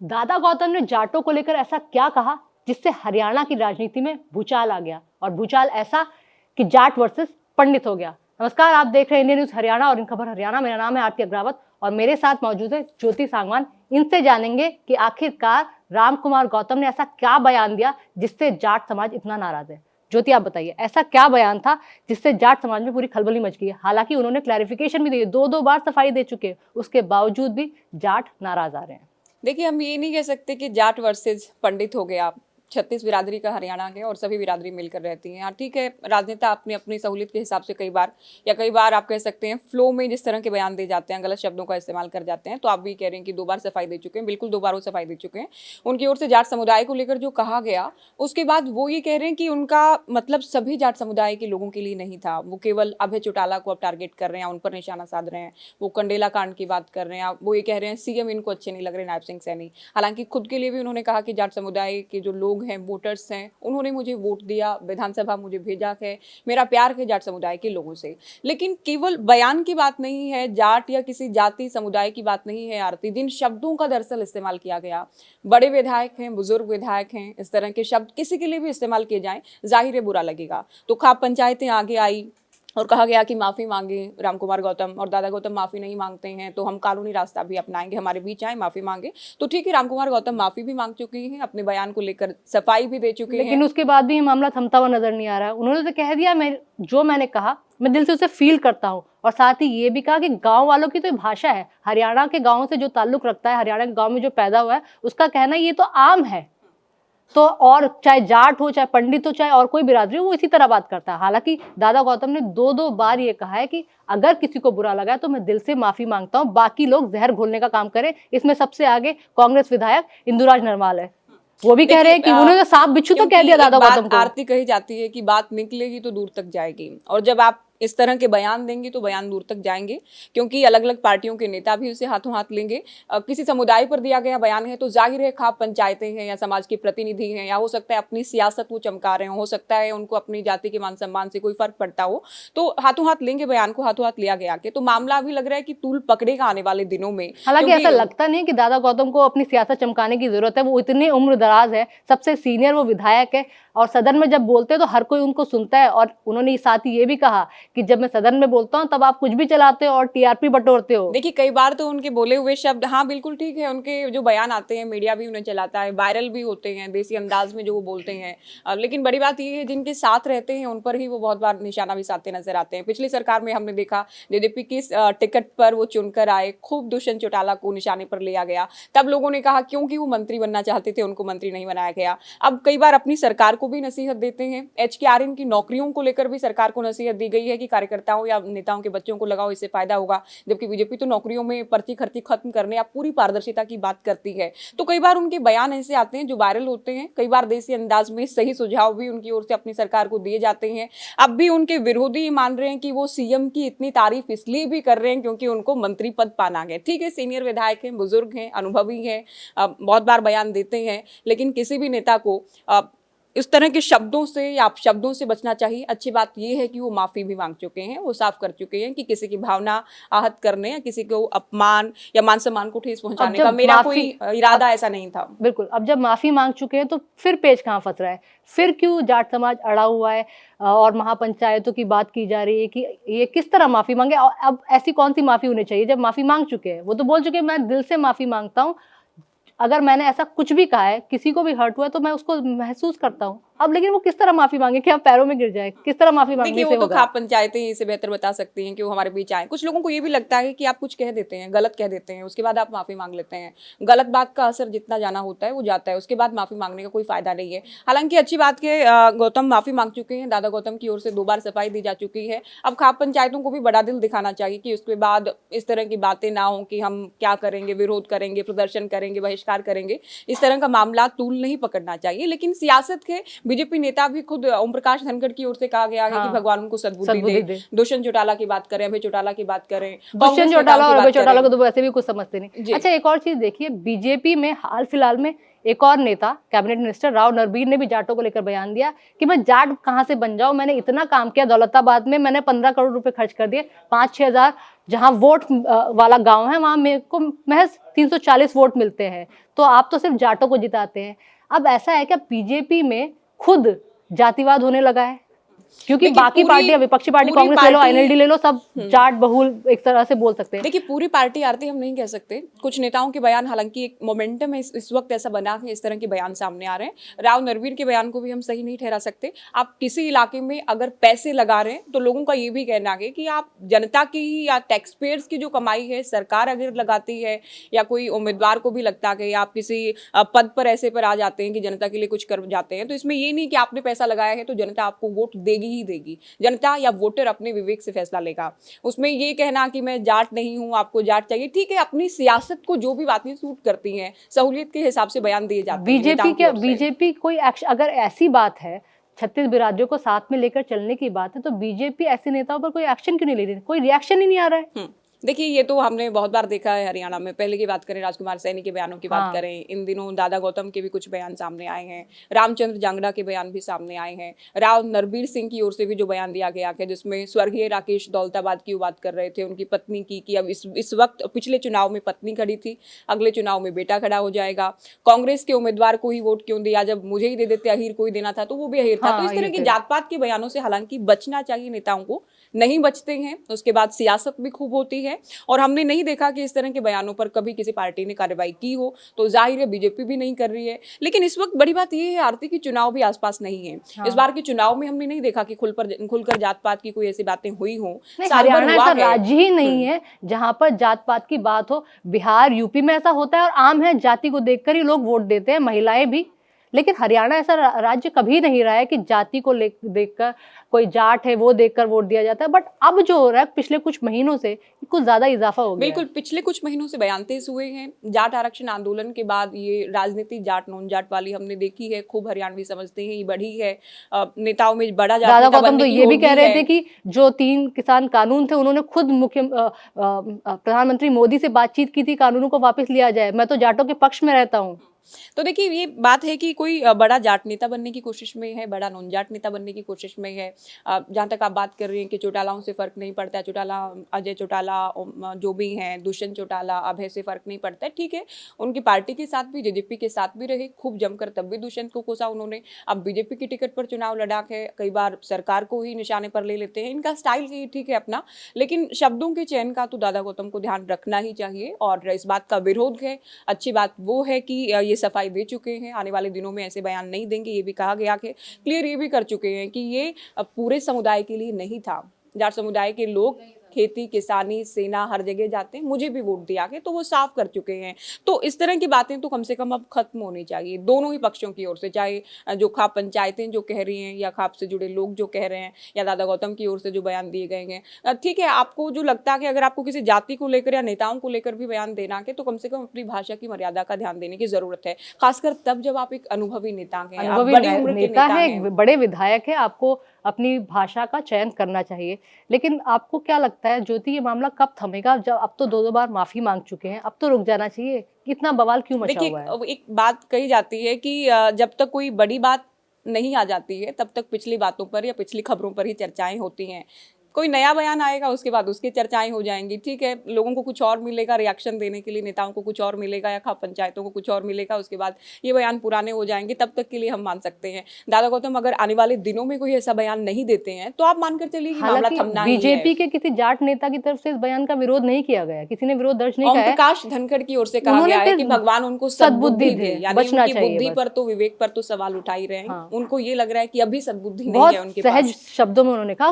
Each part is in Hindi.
दादा गौतम ने जाटों को लेकर ऐसा क्या कहा जिससे हरियाणा की राजनीति में भूचाल आ गया, और भूचाल ऐसा कि जाट वर्सेस पंडित हो गया। नमस्कार, आप देख रहे हैं इंडियन न्यूज हरियाणा और इन खबर हरियाणा। मेरा नाम है आरती अग्रावत और मेरे साथ मौजूद है ज्योति सांगवान। इनसे जानेंगे कि आखिरकार राम कुमार गौतम ने ऐसा क्या बयान दिया जिससे जाट समाज इतना नाराज है। ज्योति, आप बताइए, ऐसा क्या बयान था जिससे जाट समाज में पूरी खलबली मच गई है? हालांकि उन्होंने क्लैरिफिकेशन भी दी, दो बार सफाई दे चुके हैं, उसके बावजूद भी जाट नाराज आ रहे हैं। देखिए, हम ये नहीं कह सकते कि जाट वर्सेस पंडित हो गया। 36 बिरादरी का हरियाणा है और सभी बिरादरी मिलकर रहती हैं। हाँ, ठीक है, राजनेता अपनी अपनी सहूलियत के हिसाब से कई बार आप कह सकते हैं फ्लो में जिस तरह के बयान दे जाते हैं, गलत शब्दों का इस्तेमाल कर जाते हैं। तो आप भी कह रहे हैं कि 2 बार सफाई दे चुके हैं, बिल्कुल 2 बार वो सफाई दे चुके हैं। उनकी ओर से जाट समुदाय को लेकर जो कहा गया, उसके बाद वो ये कह रहे हैं कि उनका मतलब सभी जाट समुदाय के लोगों के लिए नहीं था। वो केवल अभय चौटाला को अब टारगेट कर रहे हैं, उन पर निशाना साध रहे हैं। वो कंडेला कांड की बात कर रहे हैं। वो ये कह रहे हैं सीएम इनको अच्छे नहीं लग रहे, नायब सिंह सैनी। हालांकि खुद के लिए भी उन्होंने कहा कि जाट समुदाय के जो लोग हैं, वोटर्स हैं, उन्होंने मुझे वोट दिया, विधानसभा मुझे भेजा है, मेरा प्यार है जाट समुदाय के लोगों से। लेकिन केवल बयान की बात नहीं है, जाट या किसी जाति समुदाय की बात नहीं है आरती। जिन शब्दों का दरअसल इस्तेमाल किया गया, बड़े विधायक हैं, बुजुर्ग विधायक हैं, इस तरह के शब्द किसी के लिए भी इस्तेमाल किए जाएं, जाहिर है बुरा लगेगा। तो खाप पंचायतें आगे आई और कहा गया कि माफी मांगे राम कुमार गौतम, और दादा गौतम माफी नहीं मांगते हैं तो हम कानूनी रास्ता भी अपनाएंगे, हमारे बीच आए माफी मांगे। तो ठीक है, राम कुमार गौतम माफी भी मांग चुकी हैं, अपने बयान को लेकर सफाई भी दे चुके हैं, लेकिन उसके बाद भी मामला थमता हुआ नजर नहीं आ रहा है। उन्होंने तो कह दिया, मैंने कहा मैं दिल से उसे फील करता हूँ, और साथ ही ये भी कहा कि गांव वालों की तो भाषा है, हरियाणा के गांवों से जो ताल्लुक रखता है, हरियाणा के गांव में जो पैदा हुआ है, उसका कहना ये तो आम है। तो और चाहे जाट हो, चाहे पंडित हो, चाहे और कोई बिरादरी हो, वो इसी तरह बात करता है। हालांकि दादा गौतम ने दो बार ये कहा है कि अगर किसी को बुरा लगा है तो मैं दिल से माफी मांगता हूं, बाकी लोग जहर घोलने का काम करें। इसमें सबसे आगे कांग्रेस विधायक इंदुराज नरवाल है। वो भी कह रहे हैं कि उन्होंने साफ बिच्छू तो कह दिया दादा गौतम को। आरती कही जाती है कि बात निकलेगी तो दूर तक जाएगी, और जब आप इस तरह के बयान देंगे तो बयान दूर तक जाएंगे, क्योंकि अलग अलग पार्टियों के नेता भी उसे हाथों हाथ लेंगे। किसी समुदाय पर दिया गया बयान है तो जाहिर है खाप पंचायतें हैं या समाज के प्रतिनिधि हैं, या हो सकता है अपनी सियासत वो चमका रहे हो सकता है उनको अपनी जाति के मान सम्मान से कोई फर्क पड़ता हो, तो हाथों हाथ लेंगे, बयान को हाथों हाथ लिया गया के। तो मामला अभी लग रहा है कि तूल पकड़ेगा आने वाले दिनों में। हालांकि ऐसा लगता नहीं कि दादा गौतम को अपनी सियासत चमकाने की जरूरत है। वो इतने उम्र दराज है, सबसे सीनियर वो विधायक है, और सदन में जब बोलते हैं तो हर कोई उनको सुनता है। और उन्होंने साथ ही ये भी कहा कि जब मैं सदन में बोलता हूँ तब आप कुछ भी चलाते हो और टीआरपी बटोरते हो। देखिए, कई बार तो उनके बोले हुए शब्द, हाँ बिल्कुल ठीक है, उनके जो बयान आते हैं मीडिया भी उन्हें चलाता है, वायरल भी होते हैं देसी अंदाज में जो वो बोलते हैं। लेकिन बड़ी बात ये है जिनके साथ रहते हैं उन पर ही वो बहुत बार निशाना भी साधते नजर आते हैं। पिछली सरकार में हमने देखा जेजेपी की टिकट पर वो चुनकर आए, खूब दुष्यंत चौटाला को निशाने पर लिया गया। तब लोगों ने कहा क्योंकि वो मंत्री बनना चाहते थे उनको मंत्री नहीं बनाया गया। अब कई बार अपनी सरकार को भी नसीहत देते हैं। HKRN की नौकरियों को लेकर भी सरकार को नसीहत दी गई है कि कार्यकर्ताओं या नेताओं के बच्चों को लगाओ, इससे फायदा होगा। जबकि बीजेपी तो नौकरियों में पर्ची खर्ची खत्म करने या पूरी पारदर्शिता की बात करती है। तो कई बार उनके बयान ऐसे आते हैं जो वायरल होते हैं, कई बार देसी अंदाज में सही सुझाव भी उनकी ओर से अपनी सरकार को दिए जाते हैं। अब भी उनके विरोधी मान रहे हैं कि वो सीएम की इतनी तारीफ इसलिए भी कर रहे हैं क्योंकि उनको मंत्री पद पाना है। ठीक है, सीनियर विधायक हैं, बुजुर्ग हैं, अनुभवी हैं, बहुत बार बयान देते हैं, लेकिन किसी भी नेता को इस तरह के शब्दों से या शब्दों से बचना चाहिए। अच्छी बात यह है कि वो माफी भी मांग चुके हैं, वो साफ कर चुके हैं कि किसी की भावना आहत करने या किसी को अपमान या मान सम्मान को ठेस पहुंचाने का मेरा कोई इरादा ऐसा नहीं था। बिल्कुल, अब जब माफी मांग चुके हैं तो फिर पेच कहाँ फंस रहा है? फिर क्यों जाट समाज अड़ा हुआ है और महापंचायतों की बात की जा रही है कि ये किस तरह माफी मांगे? और अब ऐसी कौन सी माफी होनी चाहिए जब माफी मांग चुके हैं? वो तो बोल चुके हैं मैं दिल से माफी मांगता हूँ, अगर मैंने ऐसा कुछ भी कहा है, किसी को भी हर्ट हुआ है तो मैं उसको महसूस करता हूँ। अब लेकिन वो किस तरह माफी मांगे कि आप पैरों में गिर जाए? किस तरह माफी मांगने से होगा? वो तो खाप पंचायतें इसे बेहतर बता सकती हैं कि वो हमारे बीच आए। कुछ लोगों को ये भी लगता है कि आप कुछ कह देते हैं, गलत कह देते हैं, उसके बाद आप माफी मांग लेते हैं। गलत बात का असर जितना जाना होता है वो जाता है, उसके बाद माफी मांगने का कोई फायदा नहीं है। हालांकि अच्छी बात के गौतम माफी मांग चुके हैं, दादा गौतम की ओर से 2 बार सफाई दी जा चुकी है। अब खाप पंचायतों को भी बड़ा दिल दिखाना चाहिए कि उसके बाद इस तरह की बातें ना हो कि हम क्या करेंगे, विरोध करेंगे, प्रदर्शन करेंगे, बहिष्कार करेंगे। इस तरह का मामला तूल नहीं पकड़ना चाहिए। लेकिन सियासत के बीजेपी नेता भी खुद ओम प्रकाश धनखड़ की ओर से कहा गया है कि हाँ, भगवान उनको सद्बुद्धि सद्बुद्धि दे। दे। दुष्यंत चौटाला की बात करें, अभय चौटाला की बात करें, दुष्यंत कांग्रेस चौटाला नेताओं और की अभय बात चौटाला को करें। तो वैसे भी कुछ समझते नहीं। जी। अच्छा, एक और चीज देखिए, बीजेपी में हाल फिलहाल में एक और नेता कैबिनेट मिनिस्टर राव नरबीर ने भी जाटों को लेकर बयान दिया कि मैं जाट कहां से बन जाऊं, मैंने इतना काम किया दौलताबाद में, मैंने 15 करोड़ रुपए खर्च कर दिए, 5-6 हजार जहां वोट वाला गांव है वहां मेरे को महज 340 वोट मिलते हैं, तो आप तो सिर्फ जाटों को जिताते हैं। अब ऐसा है क्या बीजेपी में खुद जातिवाद होने लगा है? क्योंकि देखिए, बाकी पार्टियां, विपक्षी पार्टी पूरी कांग्रेस ले लो, पार्टी आईएनएलडी ले लो, सब जाट बहुल एक तरह से बोल सकते हैं। देखिए, पूरी पार्टी आरती हम नहीं कह सकते। कुछ नेताओं के बयान, हालांकि एक मोमेंटम है इस वक्त ऐसा बना है, इस तरह के बयान सामने आ रहे हैं। राव नरवीर के बयान को भी हम सही नहीं ठहरा सकते। आप किसी इलाके में अगर पैसे लगा रहे हैं तो लोगों का ये भी कहना है कि आप जनता की या टैक्स पेयर्स की जो कमाई है सरकार अगर लगाती है, या कोई उम्मीदवार को भी लगता है कि आप किसी पद पर ऐसे पर आ जाते हैं कि जनता के लिए कुछ कर जाते हैं, तो इसमें ये नहीं कि आपने पैसा लगाया है तो जनता आपको वोट देगी ही देगी। जनता या वोटर अपने विवेक से फैसला लेगा। उसमें ये कहना कि मैं जाट नहीं हूं, आपको जाट चाहिए, ठीक है, अपनी सियासत को जो भी बातें सूट करती हैं सहूलियत के हिसाब से बयान दिए जाते हैं नेताओं की ओर से। बीजेपी कोई एक्शन, अगर ऐसी बात है 36 बिरादरियों को साथ में लेकर चलने की बात है, तो बीजेपी ऐसे नेताओं पर कोई एक्शन क्यों नहीं ले रही? कोई रिएक्शन ही नहीं आ रहा है। देखिए, ये तो हमने बहुत बार देखा है हरियाणा में। पहले की बात करें, राजकुमार सैनी के बयानों की बात करें, इन दिनों दादा गौतम के भी कुछ बयान सामने आए हैं, रामचंद्र जांगड़ा के बयान भी सामने आए हैं, राव नरबीर सिंह की ओर से भी जो बयान दिया गया है, जिसमें स्वर्गीय राकेश दौलताबाद की बात कर रहे थे, उनकी पत्नी की कि अब इस वक्त पिछले चुनाव में पत्नी खड़ी थी, अगले चुनाव में बेटा खड़ा हो जाएगा, कांग्रेस के उम्मीदवार को ही वोट क्यों दिया, जब मुझे ही दे देते, अहीर को ही देना था तो वो भी अहीर था। तो इस तरह की जात पात के बयानों से हालांकि बचना चाहिए नेताओं को, नहीं बचते हैं। उसके बाद सियासत भी खूब होती है, और हमने नहीं देखा कि इस तरह के बयानों पर कभी किसी पार्टी ने कार्रवाई की हो, तो जाहिर है बीजेपी भी नहीं कर रही है। लेकिन इस वक्त बड़ी बात यह है आरती की चुनाव भी आसपास नहीं है। इस बार के चुनाव में हमने नहीं देखा कि खुलकर जात पात की कोई ऐसी बातें हुई हों। हरियाणा ऐसा राज्य ही नहीं है जहां पर जात पात की बात हो। बिहार, यूपी में ऐसा होता है और आम है, जाति को देखकर ही लोग वोट देते हैं, महिलाएं भी। लेकिन हरियाणा ऐसा राज्य कभी नहीं रहा है कि जाति को देखकर, कोई जाट है वो देखकर वोट दिया जाता है। बट अब जो हो रहा है पिछले कुछ महीनों से, कुछ ज्यादा इजाफा हो गया। बिल्कुल, पिछले कुछ महीनों से बयान तेज हुए हैं। जाट आरक्षण आंदोलन के बाद ये राजनीति जाट नॉन जाट वाली हमने देखी है, खूब हरियाणवी समझते हैं, ये बढ़ी है। नेताओं में बड़ा दादा गौतम तो ये भी कह रहे थे कि जो 3 किसान कानून थे, उन्होंने खुद प्रधानमंत्री मोदी से बातचीत की थी, कानूनों को वापस लिया जाए, मैं तो जाटों के पक्ष में रहता हूँ। तो देखिए, ये बात है कि कोई बड़ा जाट नेता बनने की कोशिश में है, बड़ा नॉन जाट नेता बनने की कोशिश में है। जहाँ तक आप बात कर रही हैं कि चौटालाओं से फर्क नहीं पड़ता है, चौटाला, अजय चौटाला जो भी हैं, दुष्यंत चौटाला, अभय से फर्क नहीं पड़ता है, ठीक है, उनकी पार्टी के साथ भी, जेजेपी के साथ भी रहे खूब जमकर, तब भी दुष्यंत को कोसा उन्होंने। अब बीजेपी की टिकट पर चुनाव लड़ा है, कई बार सरकार को ही निशाने पर ले लेते हैं, इनका स्टाइल ही ठीक है अपना। लेकिन शब्दों के चयन का तो दादा गौतम को ध्यान रखना ही चाहिए, और इस बात का विरोध है। अच्छी बात वो है कि ये सफाई दे चुके हैं, आने वाले दिनों में ऐसे बयान नहीं देंगे, ये भी कहा गया है। क्लियर ये भी कर चुके हैं कि ये पूरे समुदाय के लिए नहीं था। जाट समुदाय के लोग खेती, किसानी, सेना हर जगह जाते हैं, मुझे भी वोट दिया के, तो वो साफ कर चुके हैं। तो इस तरह की बातें तो कम से कम अब खत्म होनी चाहिए दोनों ही पक्षों की ओर से, चाहे जो खाप पंचायतें जो कह रही हैं, या खाप से जुड़े लोग जो कह रहे हैं, या दादा गौतम की ओर से जो बयान दिए गए हैं। ठीक है, आपको जो लगता है कि अगर आपको किसी जाति को लेकर या नेताओं को लेकर भी बयान देना है, तो कम से कम अपनी भाषा की मर्यादा का ध्यान देने की जरूरत है, खासकर तब जब आप एक अनुभवी नेता हैं, बड़ी उम्र के नेता हैं, बड़े विधायक है, आपको अपनी भाषा का चयन करना चाहिए। लेकिन आपको क्या लगता है ज्योति, ये मामला कब थमेगा? जब अब तो 2 बार माफी मांग चुके हैं, अब तो रुक जाना चाहिए, इतना बवाल क्यों मचा हुआ है? देखिए, एक बात कही जाती है कि जब तक कोई बड़ी बात नहीं आ जाती है तब तक पिछली बातों पर या पिछली खबरों पर ही चर्चाएं होती हैं। कोई नया बयान आएगा, उसके बाद उसकी चर्चाएं हो जाएंगी, ठीक है, लोगों को कुछ और मिलेगा रिएक्शन देने के लिए, नेताओं को कुछ और मिलेगा, या खाप पंचायतों को कुछ और मिलेगा, उसके बाद ये बयान पुराने हो जाएंगे, तब तक के लिए हम मान सकते हैं। दादा गौतम अगर आने वाले दिनों में कोई ऐसा बयान नहीं देते हैं तो आप मानकर चलिए कि मामला थमना ही है। बीजेपी के किसी जाट नेता की तरफ से इस बयान का विरोध नहीं किया गया, किसी ने विरोध दर्ज नहीं किया। ओम प्रकाश धनखड़ की ओर से कहा गया है कि भगवान उनको सद्बुद्धि दे, यानी उनकी बुद्धि पर तो, विवेक पर तो सवाल उठा ही रहे हैं। उनको ये लग रहा है कि अभी सद्बुद्धि नहीं है उनके पास। सहज शब्दों में उन्होंने कहा,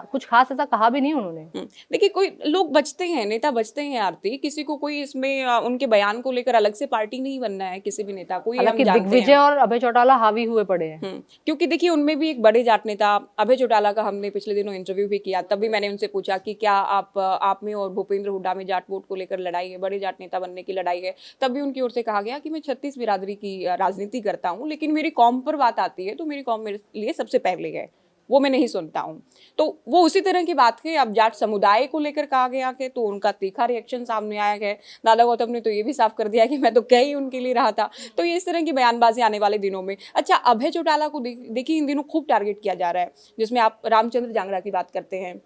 कुछ खास ऐसा कहा भी नहीं उन्होंने। देखिए, कोई लोग बचते हैं, नेता बचते हैं आरती, किसी को कोई इसमें उनके बयान को लेकर अलग से पार्टी नहीं बनना है किसी भी नेता को, ये हम हालांकि जानते दिग्विजय हैं। और अभय चौटाला हावी हुए पड़े हैं। क्योंकि देखिए उनमें भी एक बड़े जाट नेता अभय चौटाला का हमने पिछले दिनों इंटरव्यू भी किया, तब भी मैंने उनसे पूछा कि क्या आप में और भूपेंद्र हुड्डा में जाट वोट को लेकर लड़ाई है, बड़े जाट नेता बनने की लड़ाई है। तब भी उनकी ओर से कहा गया कि मैं 36 बिरादरी की राजनीति करता हूँ, लेकिन मेरी कौम पर बात आती है तो मेरी कौम मेरे लिए सबसे पहले है, वो मैं नहीं सुनता हूँ। तो वो उसी तरह की बात है। अब जाट समुदाय को लेकर कहा गया है तो उनका तीखा रिएक्शन सामने आया है। दादा गौतम ने तो ये भी साफ कर दिया कि मैं तो कह ही उनके लिए रहा था। तो ये इस तरह की बयानबाजी आने वाले दिनों में। अच्छा, अभय चौटाला को देखिए इन दिनों खूब टारगेट किया जा रहा है, जिसमें आप रामचंद्र जांगड़ा की बात करते हैं,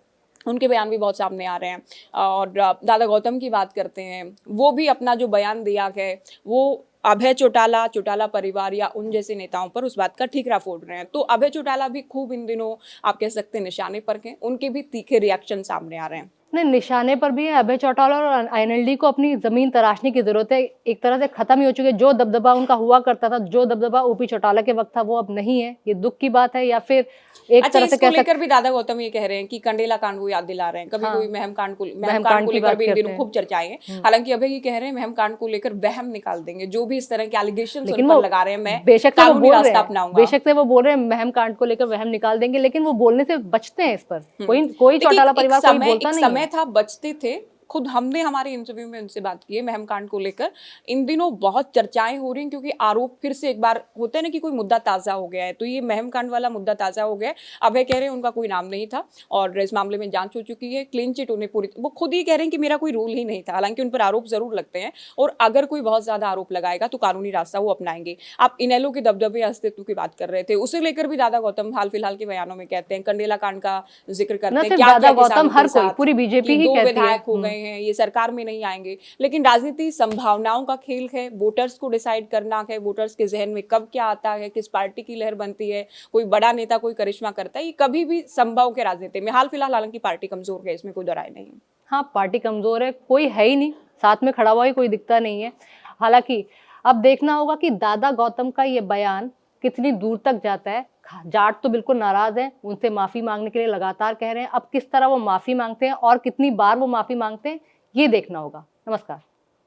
उनके बयान भी बहुत सामने आ रहे हैं, और दादा गौतम की बात करते हैं, वो भी अपना जो बयान दिया है वो अभय चौटाला, चौटाला परिवार या उन जैसे नेताओं पर उस बात का ठीकरा फोड़ रहे हैं। तो अभय चौटाला भी खूब इन दिनों आप कह सकते हैं निशाने पर हैं, उनके भी तीखे रिएक्शन सामने आ रहे हैं। नहीं, निशाने पर भी है। अभय चौटाला और आईएनएलडी को अपनी जमीन तराशने की जरूरत है। एक तरह से खत्म ही हो चुके। जो दबदबा उनका हुआ करता था, जो दबदबा ओपी चौटाला के वक्त था, वो अब नहीं है। ये दुख की बात है। या फिर एक अच्छा, तरह से इसको कह लेकर भी दादा गौतम ये कह रहे हैं कि कंडेला कांड वो याद दिला रहे हैं, कभी कोई महम कांड को की लेकर बात भी इन करते दिनों हैं। खूब चर्चाएं हैं। हालांकि अभय ये कह रहे हैं महम कांड को लेकर वहम निकाल देंगे, जो भी इस तरह के एलिगेशन लेकिन उन वो पर लगा रहे हैं, मैं बेशक से वो कानूनी बोल रहे रास्ता हैं, अपनाऊंगा। बेशक से वो बोल रहे हैं महम कांड को लेकर वहम निकाल देंगे, लेकिन वो बोलने से बचते हैं। इस पर कोई चौटाला परिवार कोई बोलता नहीं है। समय था बचते थे। खुद हमने हमारे इंटरव्यू में उनसे बात की है महम कांड को लेकर। इन दिनों बहुत चर्चाएं हो रही हैं क्योंकि आरोप फिर से एक बार होता है ना कि कोई मुद्दा ताजा हो गया है, तो ये महम कांड वाला मुद्दा ताजा हो गया है। अभय कह रहे हैं उनका कोई नाम नहीं था और इस मामले में जांच हो चुकी है, क्लीन चिट उन्हें पूरी, वो खुद ही कह रहे हैं कि मेरा कोई रोल ही नहीं था। हालांकि उन पर आरोप जरूर लगते हैं और अगर कोई बहुत ज्यादा आरोप लगाएगा तो कानूनी रास्ता वो अपनाएंगे। आप इनेलो के दबदबे अस्तित्व की बात कर रहे थे, उसे लेकर भी दादा गौतम हाल फिलहाल के बयानों में कहते हैं, कंडेला कांड का जिक्र करते हैं, क्या दादा गौतम, हर कोई, पूरी बीजेपी ही दो कहती है विधायक हो गए हैं, ये सरकार में नहीं आएंगे। लेकिन राजनीति संभावनाओं का खेल है, वोटर्स को डिसाइड करना है, वोटर्स के जहन में कब क्या आता है, किस पार्टी की लहर बनती है, कोई बड़ा नेता कोई करिश्मा करता है, ये कभी भी संभव के राजनीति में। हाल फिलहाल हालांकि पार्टी कमजोर है, इसमें कोई दो राय नहीं। हाँ, पार्टी कमजोर है, कोई है ही नहीं, साथ में खड़ा हुआ ही कोई दिखता नहीं है। हालांकि अब देखना होगा कि दादा गौतम का ये बयान कितनी दूर तक जाता है। जाट तो बिल्कुल नाराज है, उनसे माफी मांगने के लिए लगातार कह रहे हैं। अब किस तरह वो माफी मांगते हैं और कितनी बार वो माफी मांगते हैं, ये देखना होगा। नमस्कार।